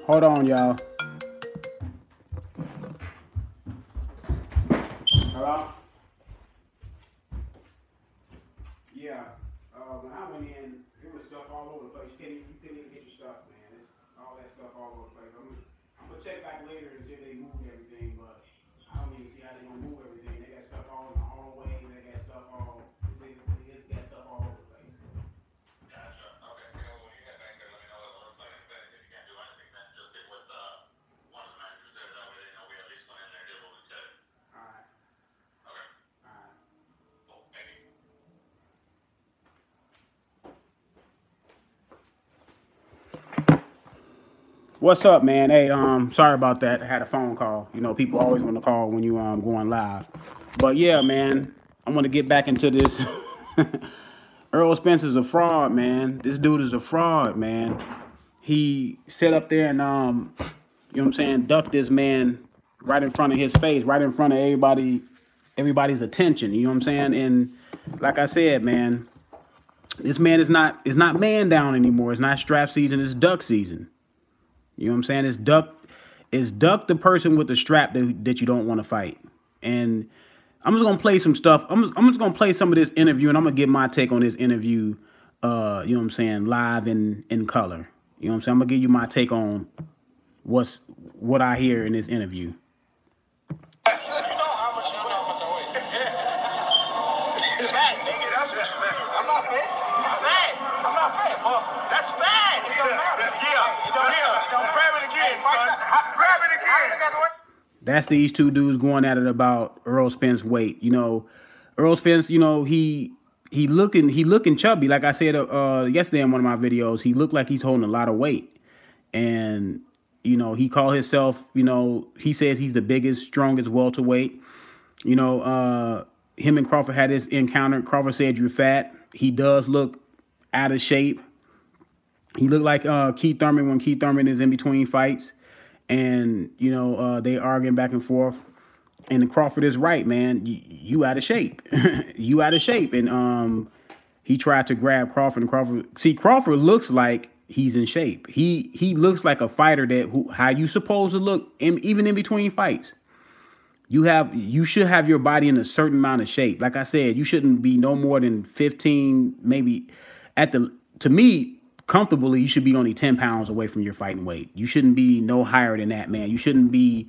Hold on, y'all. Hello? Yeah. When I went in, there was stuff all over the place. You couldn't even get your stuff, man. It's all that stuff all over the place. I'm gonna check back later and see if they moved everything, but I don't even see how they gonna move everything. They got stuff all in the hallway. They got stuff all. They just got stuff all over the place. Gotcha. Okay. Yeah, well, when you get back there, let me know what it looks like. If you can't do anything, then just stick with one of the managers there. That way they know we at least went in there and did what we could. All right. Okay. All right. Cool. Thank you. What's up, man? Hey, sorry about that. I had a phone call. You know, people always want to call when you going live. But yeah, man, I want to get back into this. Errol Spence is a fraud, man. This dude is a fraud, man. He sat up there and you know what I'm saying, ducked this man right in front of his face, right in front of everybody's attention. You know what I'm saying? And like I said, man, this man is not man down anymore. It's not strap season. It's duck season. You know what I'm saying? It's duck the person with the strap that you don't want to fight. And I'm just gonna play some stuff. I'm just gonna play some of this interview, and I'm gonna get my take on this interview. You know what I'm saying, live in color. You know what I'm saying? I'm gonna give you my take on what I hear in this interview. That's fat. Don't grab it again, son. Grab it again. That's these two dudes going at it about Errol Spence weight. You know, Errol Spence, you know, he looking chubby. Like I said yesterday in one of my videos, he looked like he's holding a lot of weight. And, you know, he called himself, you know, he says he's the biggest, strongest welterweight. You know, him and Crawford had this encounter. Crawford said, "You're fat." He does look out of shape. He looked like Keith Thurman when Keith Thurman is in between fights. And, you know, they arguing back and forth. And Crawford is right, man. You out of shape. You out of shape. And he tried to grab Crawford. And Crawford looks like he's in shape. He looks like a fighter how you supposed to look even in between fights. You should have your body in a certain amount of shape. Like I said, you shouldn't be no more than 15, maybe to me, comfortably, you should be only 10 pounds away from your fighting weight. You shouldn't be no higher than that, man. You shouldn't be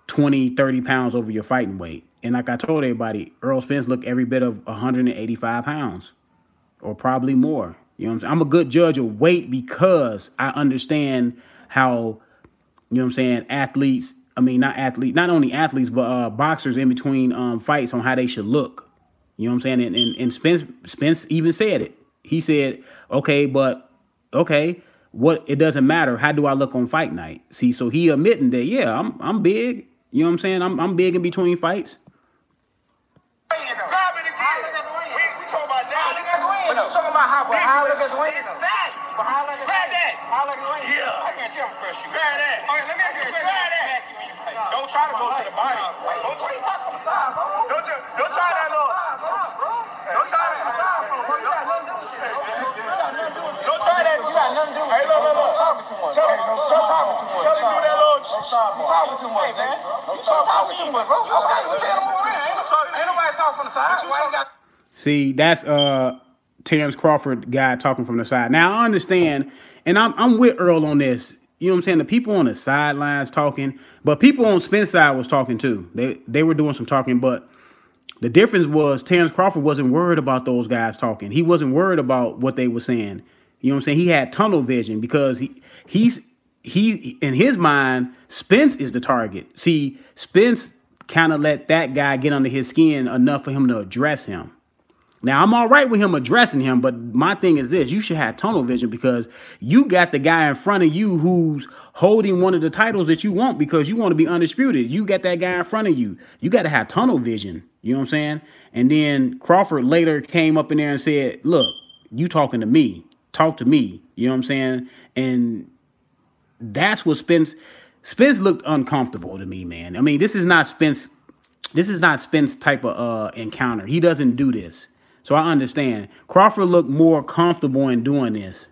20, 30 pounds over your fighting weight. And like I told everybody, Errol Spence looked every bit of 185 pounds or probably more. You know what I'm saying? I'm a good judge of weight because I understand how, you know what I'm saying, not only athletes, but boxers in between fights on how they should look. You know what I'm saying? And Spence even said it. He said, okay, it doesn't matter. How do I look on fight night? See, so he admitting that, yeah, I'm big. You know what I'm saying? I'm big in between fights. Grab it again. We talking about now. But you talking about how big it's fat. Grab that. Yeah. I can't tell him crush you. Grab that. All right, let me ask you a question. Grab that. Don't try to go to the body. Don't try to talk from the side, bro. Don't try that little. Don't try that. Don't try that. You got nothing to do with it. Hey, look. Talking too much. Tell him do that little. You talking too much, man. You talking too much, bro. Ain't nobody talking from the side. See, that's Terrence Crawford guy talking from the side. Now I understand, and I'm with Earl on this. You know what I'm saying? The people on the sidelines talking, but people on Spence's side was talking too. They were doing some talking, but the difference was Terrence Crawford wasn't worried about those guys talking. He wasn't worried about what they were saying. You know what I'm saying? He had tunnel vision because he in his mind, Spence is the target. See, Spence kind of let that guy get under his skin enough for him to address him. Now, I'm all right with him addressing him, but my thing is this. You should have tunnel vision because you got the guy in front of you who's holding one of the titles that you want because you want to be undisputed. You got that guy in front of you. You got to have tunnel vision. You know what I'm saying? And then Crawford later came up in there and said, look, you talking to me. Talk to me. You know what I'm saying? And that's what Spence looked uncomfortable to me, man. I mean, this is not Spence type of encounter. He doesn't do this. So I understand. Crawford looked more comfortable in doing this.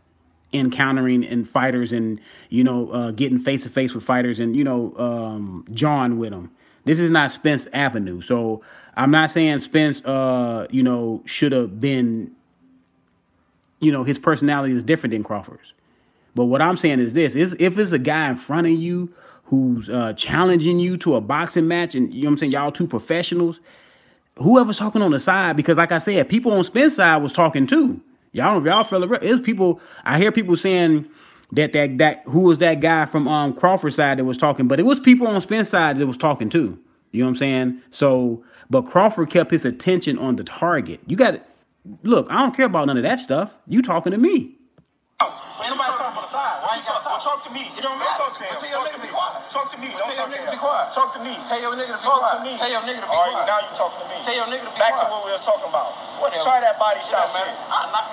encountering and fighters and, you know, getting face to face with fighters and, you know, jawing with them. This is not Spence Avenue. So I'm not saying Spence, you know, should have been, you know, his personality is different than Crawford's. But what I'm saying is this, is if it's a guy in front of you who's challenging you to a boxing match and, you know what I'm saying, y'all two professionals, whoever's talking on the side, because like I said, people on Spence's side was talking too. Y'all feel it. It was people, I hear people saying that who was that guy from Crawford's side that was talking, but it was people on Spence's side that was talking too. You know what I'm saying? So, but Crawford kept his attention on the target. You got to, look, I don't care about none of that stuff. You talking to me. Talk to me. You don't talk to him. Tell your nigga to be quiet. Talk to me. Don't talk to him. Talk to me. Tell your nigga to be quiet. Tell your nigga to be quiet. All right, now you talking to me. Tell your nigga to be quiet. Back to what we was talking about. Try that body shot shit. I'm not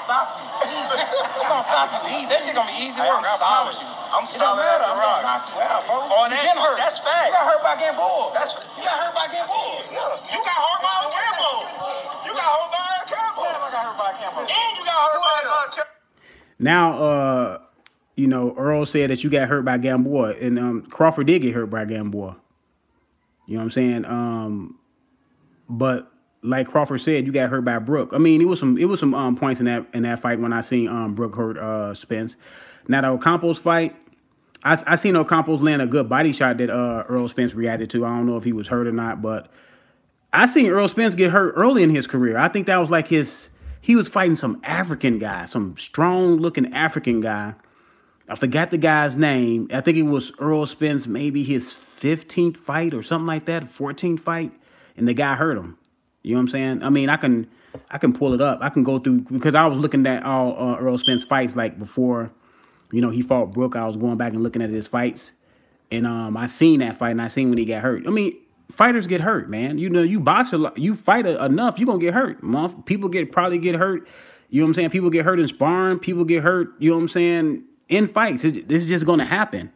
stop you. Easy. I'm gonna stop you easy. That shit gonna be easy work. I promise you. I'm solid as a rock. I'm gonna knock you out, bro. On that, that's fact. You got hurt by getting bored. You got hurt by getting bored. You got hurt by a Campo. You got hurt by a Campo. I got hurt by a Campo. And you got hurt by a Campo. Now, you know, Earl said that you got hurt by Gamboa, and Crawford did get hurt by Gamboa. You know what I'm saying? But like Crawford said, you got hurt by Brook. I mean, it was some points in that fight when I seen Brook hurt Spence. Now the Ocampos fight, I seen Ocampos land a good body shot that Errol Spence reacted to. I don't know if he was hurt or not, but I seen Errol Spence get hurt early in his career. I think that was like he was fighting some African guy, some strong looking African guy. I forgot the guy's name. I think it was Errol Spence, maybe his 15th fight or something like that, 14th fight, and the guy hurt him. You know what I'm saying? I mean, I can pull it up. I can go through, because I was looking at all Errol Spence fights like before, you know, he fought Brook. I was going back and looking at his fights, and I seen that fight, and I seen when he got hurt. I mean, fighters get hurt, man. You know, you box a lot, you fight enough, you're gonna get hurt. People probably get hurt. You know what I'm saying? People get hurt in sparring. People get hurt. You know what I'm saying? In fights, this is just going to happen.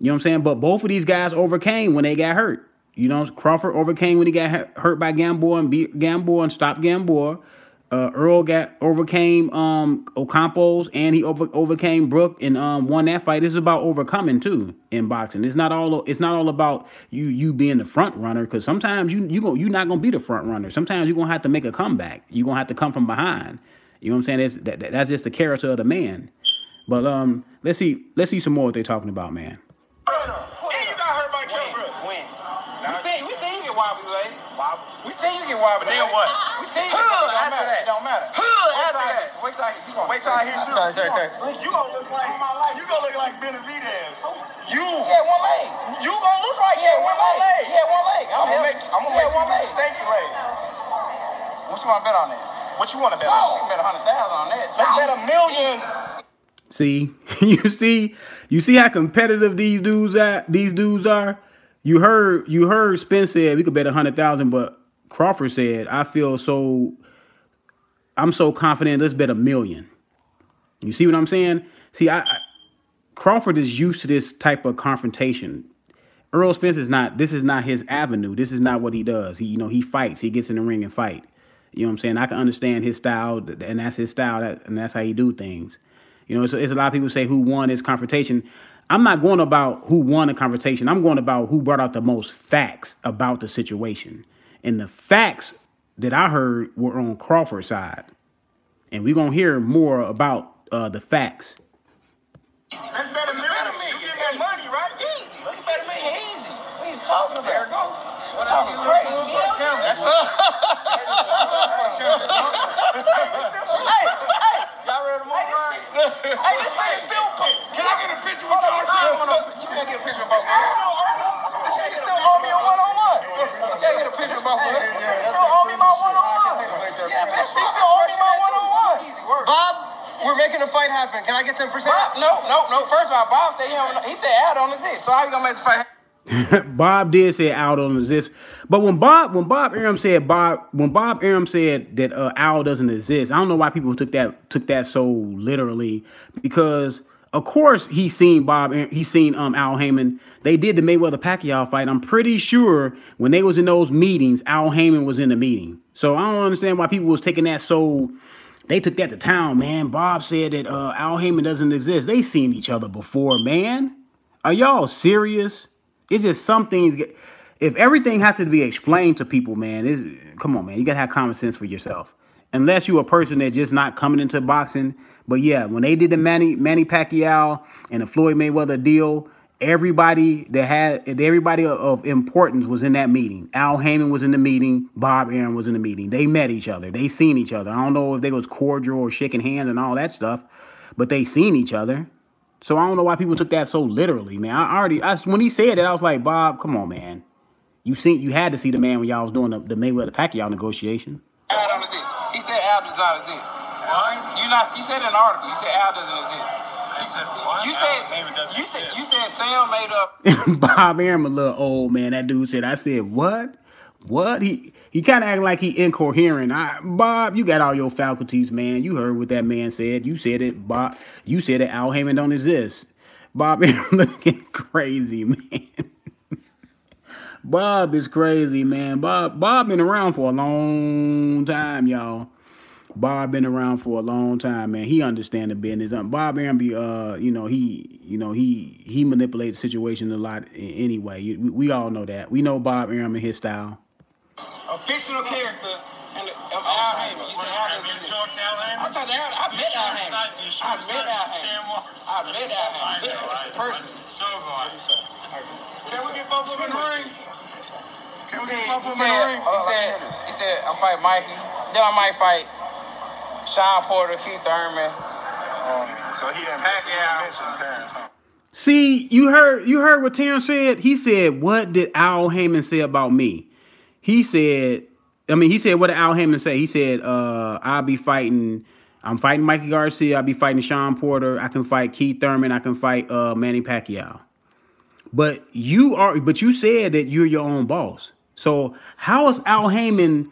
You know what I'm saying? But both of these guys overcame when they got hurt. You know, Crawford overcame when he got hurt by Gamboa and beat Gamboa and stopped Gamboa. Earl overcame Ocampos, and he overcame Brook and won that fight. This is about overcoming too in boxing. It's not all about you being the front runner, because sometimes you're not gonna be the front runner. Sometimes you're gonna have to make a comeback. You're gonna have to come from behind. You know what I'm saying? That's just the character of the man. But let's see some more what they're talking about, man. And you got hurt by Campo. When? We see you get wobbly, lady. We see you get wobbly. But then what? We see you after that. It don't matter. After that. Wait till I hear too. Sorry. You gonna look like Benavidez. Yeah, one leg. You gonna look like one leg. Yeah, one leg. I'm gonna make you stanky leg. What you wanna bet on that? What you wanna bet on? You can bet 100,000 on that. Let's bet $1 million. See, you see how competitive these dudes are. You heard Spence said we could bet 100,000, but Crawford said I'm so confident. Let's bet $1 million. You see what I'm saying? See, Crawford is used to this type of confrontation. Errol Spence is not. This is not his avenue. This is not what he does. He fights. He gets in the ring and fight. You know what I'm saying? I can understand his style, and that's his style, and that's how he do things. You know, it's a lot of people say who won this confrontation. I'm not going about who won the confrontation. I'm going about who brought out the most facts about the situation. And the facts that I heard were on Crawford's side. And we're going to hear more about the facts. Let's bet $1 million. You get that money, right? Easy. Let's bet $1 million. Easy. What are you talking about? There it goes. We're talking crazy. That's y'all ready to move on? Hey, this nigga still. Can I get a picture with y'all? You can't get a picture of both of us. This nigga still owe me a one-on-one. You can't get a picture of both of us. He still owe me my one-on-one. Yeah, bitch, he still owe me my one-on-one. Bob, we're making a fight happen. Can I get 10%? No. First of all, Bob said he said add on the zit. So how you gonna make the fight happen? Bob did say out on this, but when Bob Arum said that Al doesn't exist, I don't know why people took that so literally, because of course he's seen Al Heyman. They did the Mayweather Pacquiao fight. I'm pretty sure when they was in those meetings, Al Heyman was in the meeting. So I don't understand why people was taking that so They took that to town, man. Bob said that Al Heyman doesn't exist. They seen each other before, man. Are y'all serious? It's just some things. If everything has to be explained to people, man, come on, man. You got to have common sense for yourself. Unless you're a person that's just not coming into boxing. But yeah, when they did the Manny Pacquiao and the Floyd Mayweather deal, everybody of importance was in that meeting. Al Heyman was in the meeting. Bob Arum was in the meeting. They met each other. They seen each other. I don't know if they was cordial or shaking hands and all that stuff, but they seen each other. So I don't know why people took that so literally, man. When he said that, I was like, Bob, come on, man. You had to see the man when y'all was doing the Mayweather Pacquiao negotiation. Al don't exist. He said Al does not exist. You said in an article. You said Al doesn't exist. I said what? You said Sam made up. Bob Arum a little old, man. That dude said. I said what? What? He kind of acting like he incoherent. Bob, you got all your faculties, man. You heard what that man said. You said it, Bob. You said that Al Heyman don't exist. Bob Arum looking crazy, man. Bob is crazy, man. Bob been around for a long time, y'all. Bob been around for a long time, man. He understand the business. Bob Arum be, he manipulates situations a lot anyway. We all know that. We know Bob Arum and his style. A fictional character of Al Heyman. You said Al Have you talked to Al Heyman? I talked to Al. I met Al Heyman. You sure it's not Sam Morris? I met Al Heyman. I know. Person. So have I. Can we get both of them in the ring? Can we get both of them in the ring? He said, I'm fighting Mikey. Then I might fight Sean Porter, Keith Thurman. So he didn't mention Terrence, huh? See, you heard what Terrence said? He said, what did Al Heyman say about me? He said, what did Al Heyman say? He said, I'm fighting Mikey Garcia, I'll be fighting Sean Porter, I can fight Keith Thurman, I can fight Manny Pacquiao. But you said that you're your own boss. So how is Al Heyman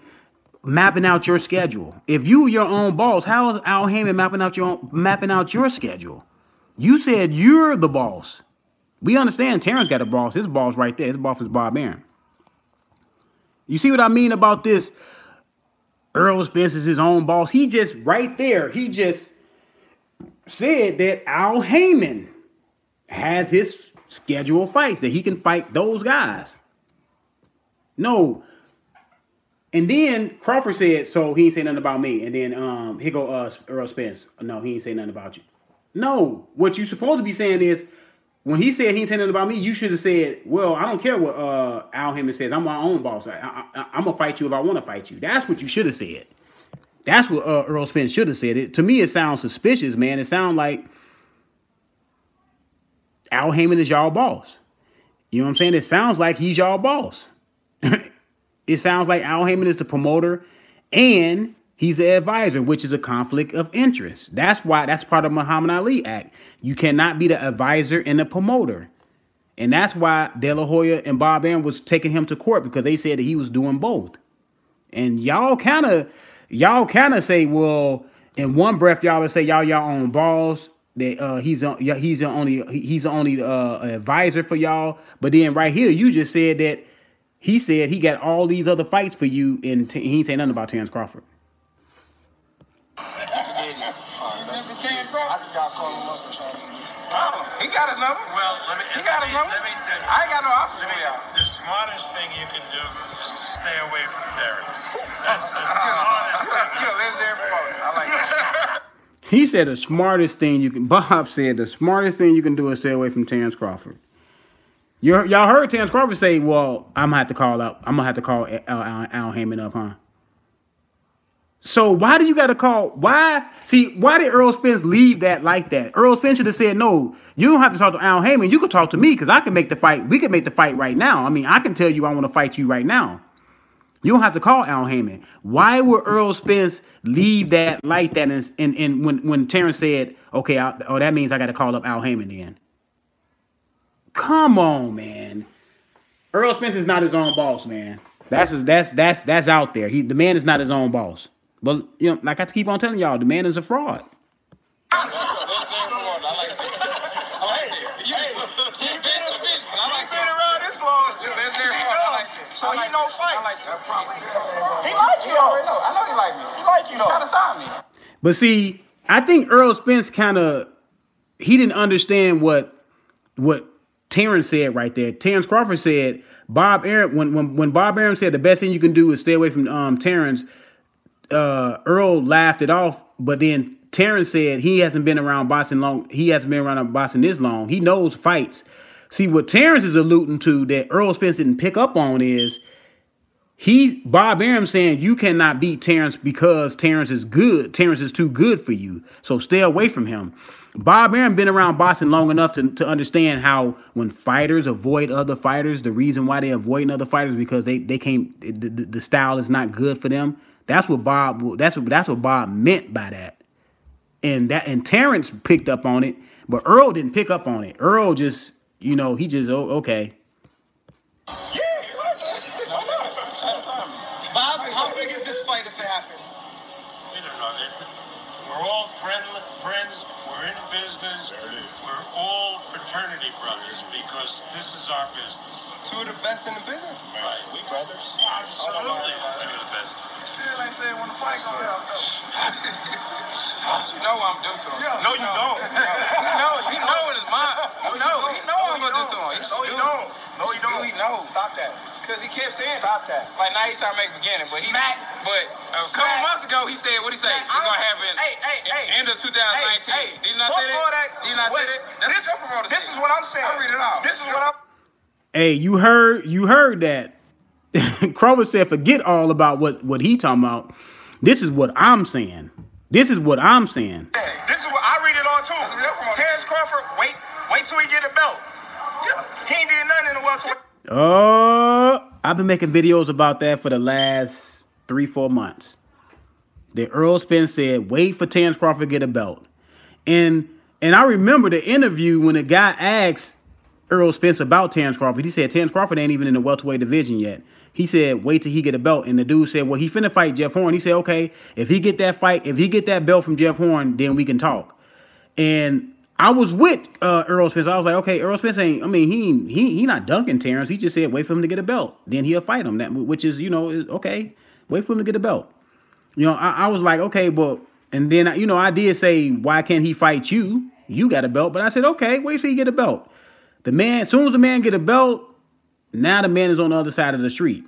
mapping out your schedule? If you were your own boss, how is Al Heyman mapping out your schedule? You said you're the boss. We understand Terrence got a boss. His boss right there. His boss is Bob Arum. You see what I mean about this? Errol Spence is his own boss. He just right there. He just said that Al Heyman has his scheduled fights, that he can fight those guys. No. And then Crawford said, so he ain't say nothing about me. And then here go Errol Spence. No, he ain't say nothing about you. No. What you supposed to be saying is, when he said he ain't say nothing about me, you should have said, well, I don't care what Al Heyman says. I'm my own boss. I'm going to fight you if I want to fight you. That's what you should have said. That's what Errol Spence should have said. To me, it sounds suspicious, man. It sounds like Al Heyman is y'all boss. You know what I'm saying? It sounds like he's y'all boss. It sounds like Al Heyman is the promoter and he's the advisor, which is a conflict of interest. That's part of Muhammad Ali Act. You cannot be the advisor and the promoter. And that's why De La Hoya and Bob Arum was taking him to court, because they said that he was doing both. And y'all kind of say, well, in one breath, y'all say y'all own boss, that he's the only advisor for y'all. But then right here, you just said that he said he got all these other fights for you, and he ain't say nothing about Terrence Crawford. I just got to call him up and show him. He got his number. Well, let me tell you. I ain't got no options for y'all. The smartest thing you can do is to stay away from Terrence. That's the smartest thing. You're a legendary promoter. I like that. He said the smartest thing you can. Bob said the smartest thing you can do is stay away from Terrence Crawford. Y'all heard Terrence Crawford say, "Well, I'm gonna have to call Al Heyman up, huh?" So why do you got to call? Why did Errol Spence leave that like that? Errol Spence should have said, "No, you don't have to talk to Al Heyman. You can talk to me, because I can make the fight. We can make the fight right now. I mean, I can tell you I want to fight you right now. You don't have to call Al Heyman." Why would Errol Spence leave that like that? And when Terrence said, "Okay, that means I got to call up Al Heyman then." Come on, man. Errol Spence is not his own boss, man. That's out there. The man is not his own boss. But like I keep on telling y'all, the man is a fraud. So he no fight. He like you already know. I know he like me. He like you. Trying to sign me. But see, I think Errol Spence he didn't understand what Terrence said right there. Terrence Crawford said Bob Arum when Bob Arum said the best thing you can do is stay away from Terrence. Earl laughed it off, but then Terrence said he hasn't been around boxing long. He hasn't been around boxing this long. He knows fights. See, what Terrence is alluding to that Errol Spence didn't pick up on is Bob Arum saying you cannot beat Terrence because Terrence is good. Terrence is too good for you, so stay away from him. Bob Arum been around boxing long enough to understand how when fighters avoid other fighters, the reason why they avoid other fighters because they can't. The style is not good for them. That's what Bob meant by that. And Terrence picked up on it, but Earl didn't pick up on it. Earl just, he just okay. Bob, how big is this fight if it happens? We don't know. We're all friends. We're in business. We're all fraternity brothers because this is our business. Two of the best in the business? Right. We brothers. Absolutely. Two of the best. Still ain't saying when the fight goes down. You know what I'm doing to him. No, you don't. He know it is mine. He know what I'm going to do to him. No, he don't. No, he don't. He knows. Stop that. Because he kept saying stop that. Like, now he's trying to make a beginning. But a couple months ago, he said, what he say? It's going to happen end of 2019. Did he not say that? Did he not say that? This is what I'm saying. I'll read it out. This is what I'm... Hey, you heard that. Crawford said, forget all about what he talking about. This is what I'm saying. This is what I'm saying. This is what I read it all too. Terrence Crawford, wait till he get a belt. Yeah. He ain't did nothing in the welterweight. I've been making videos about that for the last 3-4 months. That Errol Spence said, wait for Terrence Crawford to get a belt. And I remember the interview when a guy asked Errol Spence about Terrence Crawford. He said Terrence Crawford ain't even in the welterweight division yet. He said, wait till he get a belt. And the dude said, well, he finna fight Jeff Horn. He said, okay, if he get that belt from Jeff Horn, then we can talk. And I was with Errol Spence. I was like, okay, Errol Spence he not dunking Terrence. He just said, wait for him to get a belt. Then he'll fight him. Which is, okay, wait for him to get a belt. I was like, okay, but, and then, I did say, why can't he fight you? You got a belt. But I said, okay, wait till he get a belt. As soon as the man get a belt, now the man is on the other side of the street.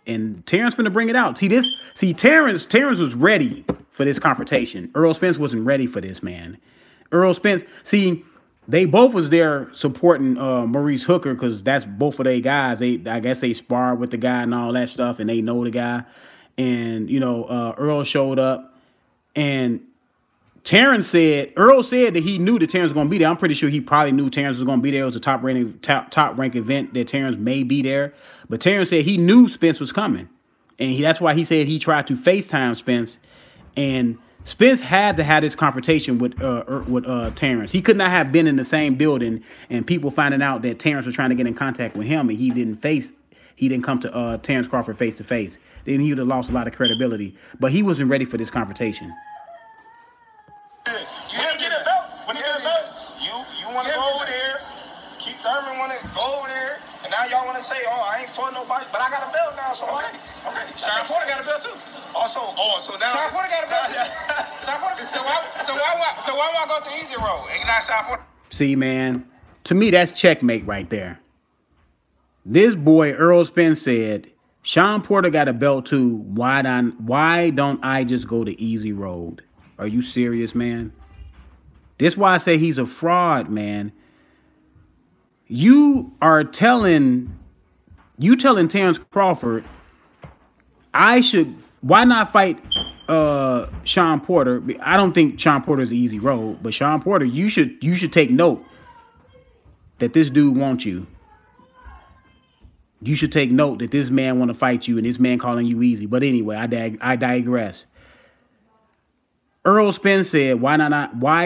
And Terrence finna bring it out. Terrence was ready for this confrontation. Errol Spence wasn't ready for this, man. Errol Spence, they both was there supporting Maurice Hooker because that's both of they guys. I guess they sparred with the guy and all that stuff, and they know the guy. And, Earl showed up. And Earl said that he knew that Terrence was going to be there. I'm pretty sure he probably knew Terrence was going to be there. It was a top rank event that Terrence may be there. But Terrence said he knew Spence was coming. And that's why he said he tried to FaceTime Spence. And Spence had to have this confrontation with Terrence. He could not have been in the same building and people finding out that Terrence was trying to get in contact with him and he didn't come to Terrence Crawford face to face. Then he would have lost a lot of credibility. But he wasn't ready for this confrontation. Now y'all want to say, oh, I ain't fought nobody, but I got a belt now, so okay. Sean Porter got a belt too. So now Sean Porter got a belt. So why won't I go to the easy road? Ain't not Sean Porter. See, man, to me that's checkmate right there. This boy Errol Spence said, Sean Porter got a belt too. Why don't I just go the easy road? Are you serious, man? This is why I say he's a fraud, man. You telling Terrence Crawford, why not fight Sean Porter? I don't think Sean Porter is the easy road, but Sean Porter, you should take note that this dude wants you. You should take note that this man want to fight you and this man calling you easy. But anyway, I digress. Errol Spence said, why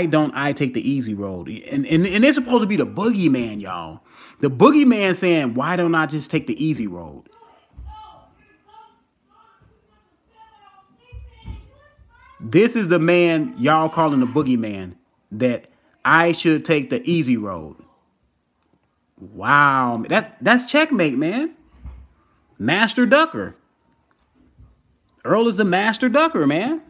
don't I take the easy road? And it's supposed to be the boogeyman, y'all. The boogeyman saying, why don't I just take the easy road? This is the man y'all calling the boogeyman, that I should take the easy road. Wow, that's checkmate, man. Master Ducker. Earl is the master ducker, man.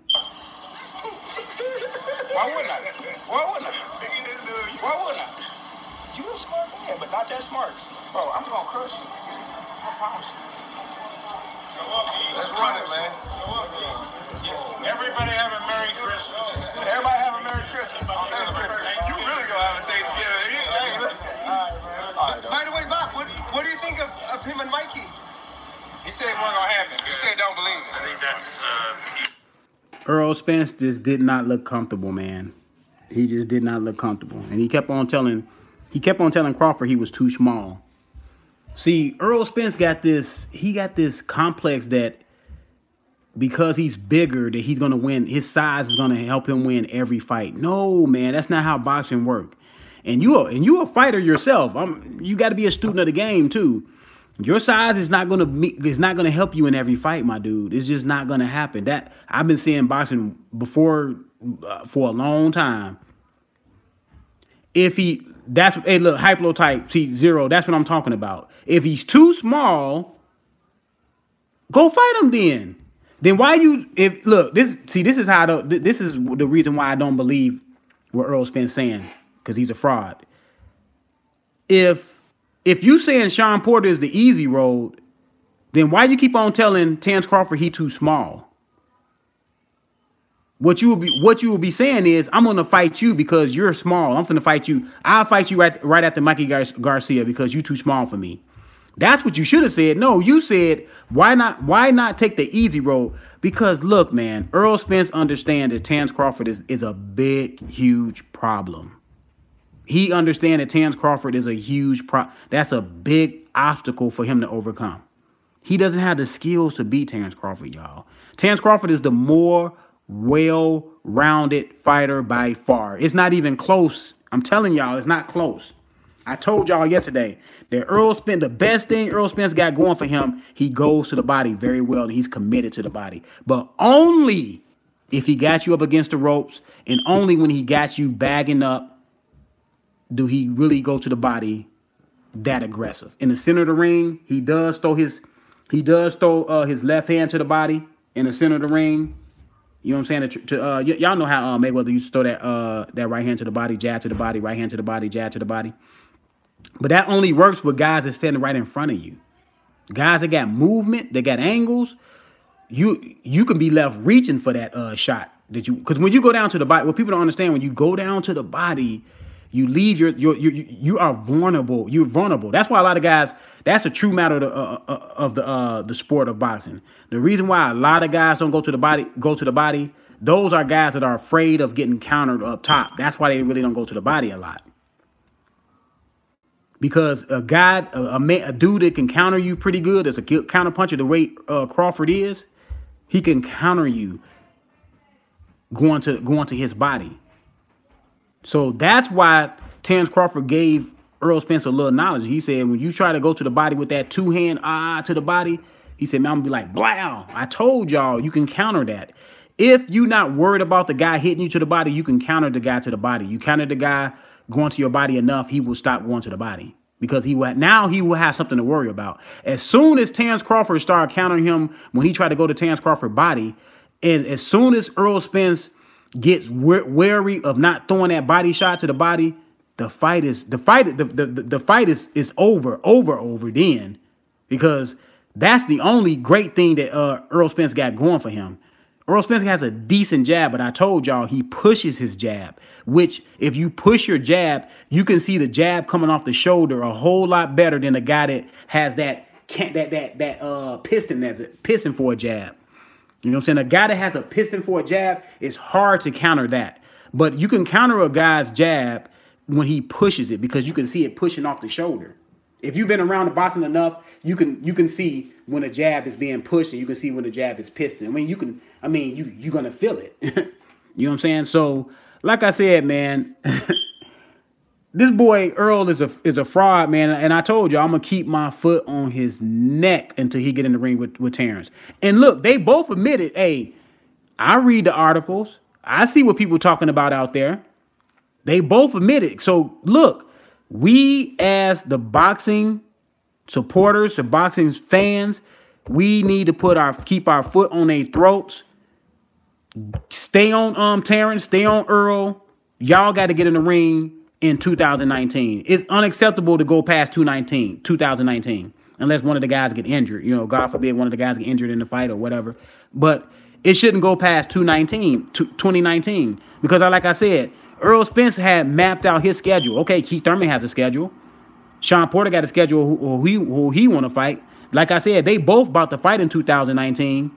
but not that smart. Bro, I'm gonna crush you. I promise you. Let's run it, man. Everybody have a Merry Christmas. Everybody have a Merry Christmas. You really gonna have a Thanksgiving. All right, by the way, Bob, what do you think of him and Mikey? He said it wasn't gonna happen. He said don't believe it. I think that's Errol Spence just did not look comfortable, man. He just did not look comfortable. And he kept on telling Crawford he was too small. See, Errol Spence got this complex that because he's bigger, that he's gonna win. His size is gonna help him win every fight. No, man, that's not how boxing works. And you a fighter yourself. You got to be a student of the game too. Your size is not gonna help you in every fight, my dude. It's just not gonna happen. That I've been seeing boxing before for a long time. Hey, look, hypnotype, see, Zero, that's what I'm talking about. If he's too small, go fight him then. Then why this is the reason why I don't believe what Errol Spence saying, because he's a fraud. If you saying Sean Porter is the easy road, then why you keep on telling Terence Crawford he too small? What you will be saying is, I'm gonna fight you because you're small. I'm gonna fight you. I'll fight you right after Mikey Garcia because you too small for me. That's what you should have said. No, you said, why not take the easy road? Because look, man, Errol Spence understands that Terence Crawford is a big, huge problem. He understands that Terence Crawford is a huge that's a big obstacle for him to overcome. He doesn't have the skills to beat Terence Crawford, y'all. Terence Crawford is the more well-rounded fighter by far. It's not even close. I'm telling y'all, it's not close. I told y'all yesterday that the best thing Errol Spence got going for him, he goes to the body very well, and he's committed to the body. But only if he got you up against the ropes, and only when he got you bagging up do he really go to the body that aggressive. In the center of the ring, he does throw his left hand to the body in the center of the ring. You know what I'm saying? Y'all know how Mayweather used to throw that right hand to the body, jab to the body, right hand to the body, jab to the body. But that only works with guys that's standing right in front of you. Guys that got movement, that got angles, you can be left reaching for that shot. Because when you go down to the body, what people don't understand, when you go down to the body, you leave you are vulnerable. You're vulnerable. That's why a lot of guys, that's a true matter of the sport of boxing. The reason why a lot of guys don't go to the body, those are guys that are afraid of getting countered up top. That's why they really don't go to the body a lot. Because a dude that can counter you pretty good, as a counter puncher the way Crawford is, he can counter you going to his body. So that's why Terence Crawford gave Errol Spence a little knowledge. He said, when you try to go to the body with that two-hand to the body, he said, man, I'm going to be like, blow. I told y'all you can counter that. If you're not worried about the guy hitting you to the body, you can counter the guy to the body. You counter the guy going to your body enough, he will stop going to the body. Because he will have something to worry about. As soon as Terence Crawford started countering him, when he tried to go to Terence Crawford's body, and as soon as Errol Spence gets wary of not throwing that body shot to the body, the fight is over then, because that's the only great thing that Errol Spence got going for him. Errol Spence has a decent jab, but I told y'all he pushes his jab, which if you push your jab, you can see the jab coming off the shoulder a whole lot better than the guy that has that piston for a jab. You know what I'm saying? A guy that has a piston for a jab, it's hard to counter that. But you can counter a guy's jab when he pushes it, because you can see it pushing off the shoulder. If you've been around the boxing enough, you can see when a jab is being pushed, and you can see when the jab is piston. You're gonna feel it. You know what I'm saying? So, like I said, man, this boy Earl is a fraud, man. And I told you I'm gonna keep my foot on his neck until he get in the ring with Terence. And look, they both admitted, hey, I read the articles, I see what people talking about out there. They both admitted. So look, we as the boxing supporters, the boxing fans, we need to keep our foot on their throats. Stay on Terence, stay on Earl. Y'all got to get in the ring in 2019. It's unacceptable to go past 2019, unless one of the guys get injured. You know, God forbid one of the guys get injured in the fight or whatever. But it shouldn't go past 2019 because, like I said, Errol Spence had mapped out his schedule. Okay, Keith Thurman has a schedule. Shawn Porter got a schedule who he want to fight. Like I said, they both about to fight in 2019.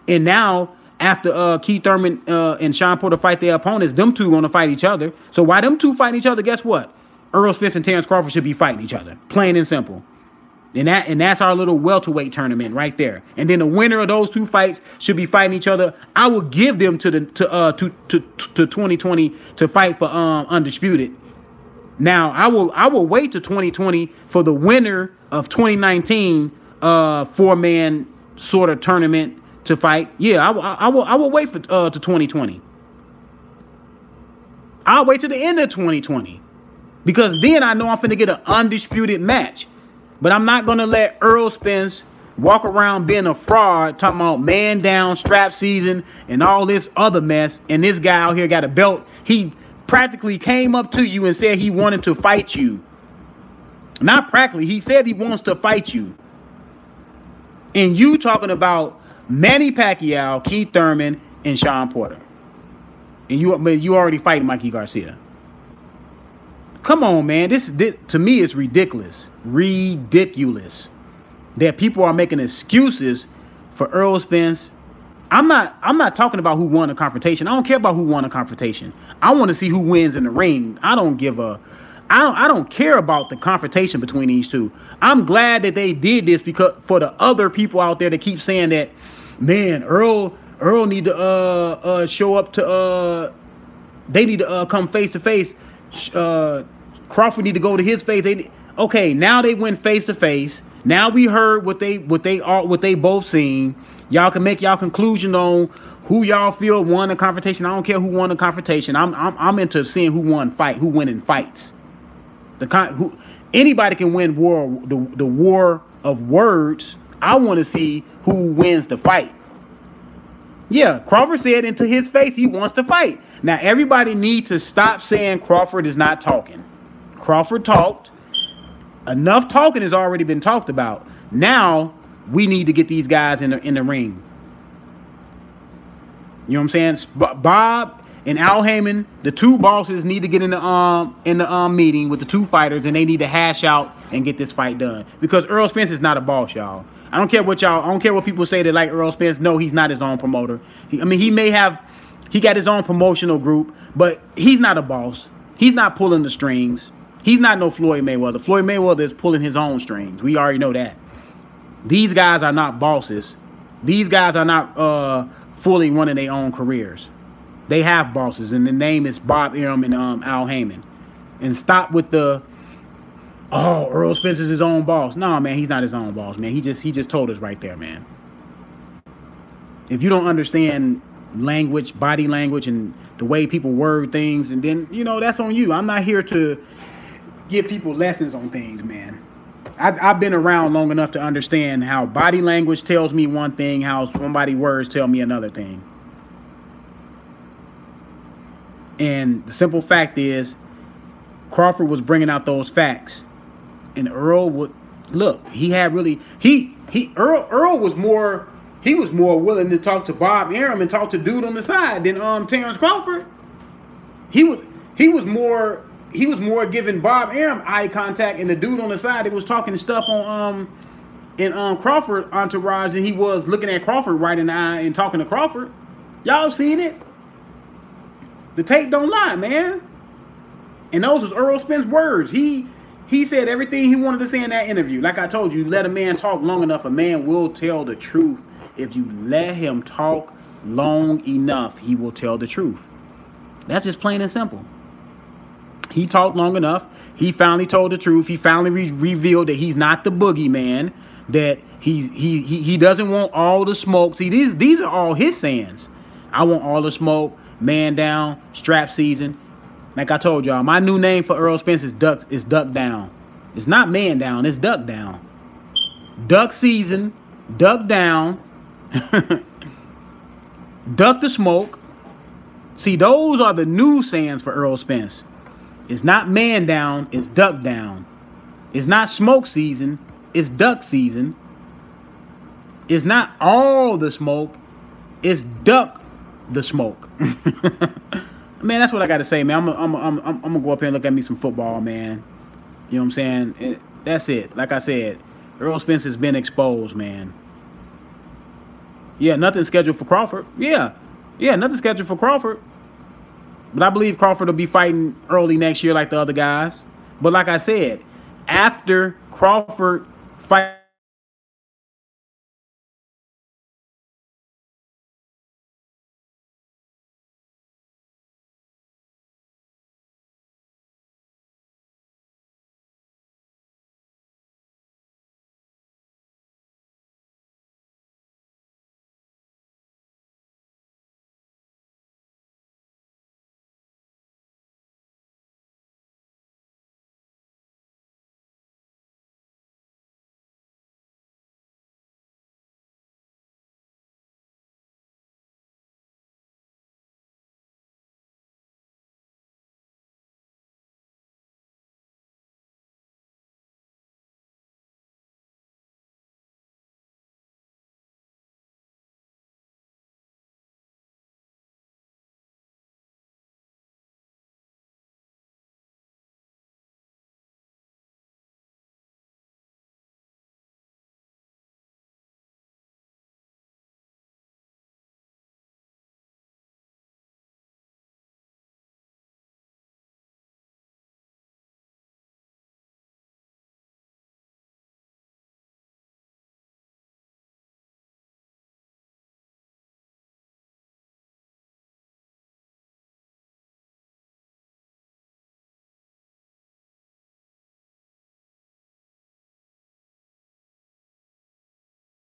And now, after Keith Thurman and Shawn Porter fight their opponents, them two going to fight each other. So while them two fighting each other, guess what? Errol Spence and Terrence Crawford should be fighting each other. Plain and simple. And that's our little welterweight tournament right there. And then the winner of those two fights should be fighting each other. I will give them to 2020 to fight for undisputed. Now I will wait to 2020 for the winner of 2019 4-man sort of tournament to fight. Yeah, I will wait for to 2020. I'll wait to the end of 2020 because then I know I'm finna get an undisputed match. But I'm not going to let Errol Spence walk around being a fraud, talking about man down, strap season, and all this other mess. And this guy out here got a belt. He practically came up to you and said he wanted to fight you. Not practically. He said he wants to fight you. And you talking about Manny Pacquiao, Keith Thurman, and Shawn Porter. And you already fighting Mikey Garcia. Come on, man. This to me is ridiculous. Ridiculous that people are making excuses for Errol Spence. I'm not talking about who won the confrontation. I don't care about who won the confrontation. I want to see who wins in the ring. I don't care about the confrontation between these two. I'm glad that they did this because for the other people out there that keep saying that, man, Earl need to show up to they need to come face to face. Crawford need to go to his face. Okay, now they went face to face. Now we heard what they both seen. Y'all can make y'all conclusion on who y'all feel won the confrontation. I don't care who won the confrontation. I'm into seeing who win in fights. Anybody can win the war of words. I want to see who wins the fight. Yeah, Crawford said into his face he wants to fight. Now everybody needs to stop saying Crawford is not talking. Crawford talked. Enough talking has already been talked about. Now we need to get these guys in the ring. You know what I'm saying? Bob and Al Heyman, the two bosses, need to get in the meeting with the two fighters, and they need to hash out and get this fight done. Because Errol Spence is not a boss, y'all. I don't care what people say that like Errol Spence. No, he's not his own promoter. He got his own promotional group, but he's not a boss. He's not pulling the strings. He's not no Floyd Mayweather. Floyd Mayweather is pulling his own strings. We already know that. These guys are not bosses. These guys are not fully running their own careers. They have bosses, and the name is Bob Arum and Al Heyman. And stop with the, oh, Errol Spence is his own boss. No, man, he's not his own boss, man. He just told us right there, man. If you don't understand language, body language, and the way people word things, and then, you know, that's on you. I'm not here to give people lessons on things, man. I've been around long enough to understand how body language tells me one thing, how somebody's words tell me another thing. And the simple fact is, Crawford was bringing out those facts, and Earl would look. Earl was more. He was more willing to talk to Bob Arum and talk to dude on the side than Terrence Crawford. He was more giving Bob Arum eye contact, and the dude on the side that was talking stuff on Crawford entourage than he was looking at Crawford right in the eye and talking to Crawford. Y'all seen it? The tape don't lie, man. And those was Errol Spence's words. He said everything he wanted to say in that interview. Like I told you, let a man talk long enough, a man will tell the truth. If you let him talk long enough, he will tell the truth. That's just plain and simple. He talked long enough. He finally told the truth. He finally revealed that he's not the boogeyman, that he doesn't want all the smoke. See, these are all his sayings. I want all the smoke, man down, strap season. Like I told y'all, my new name for Errol Spence is duck down. It's not man down, it's duck down. Duck season, duck down, duck the smoke. See, those are the new sayings for Errol Spence. It's not man down, it's duck down. It's not smoke season, it's duck season. It's not all the smoke, it's duck the smoke. Man, that's what I got to say, man. I'm gonna go up here and look at me some football, man. You know what I'm saying? That's it. Like I said, Errol Spence has been exposed, man. Yeah, nothing scheduled for Crawford. Yeah, nothing scheduled for Crawford. But I believe Crawford will be fighting early next year like the other guys. But like I said, after Crawford fight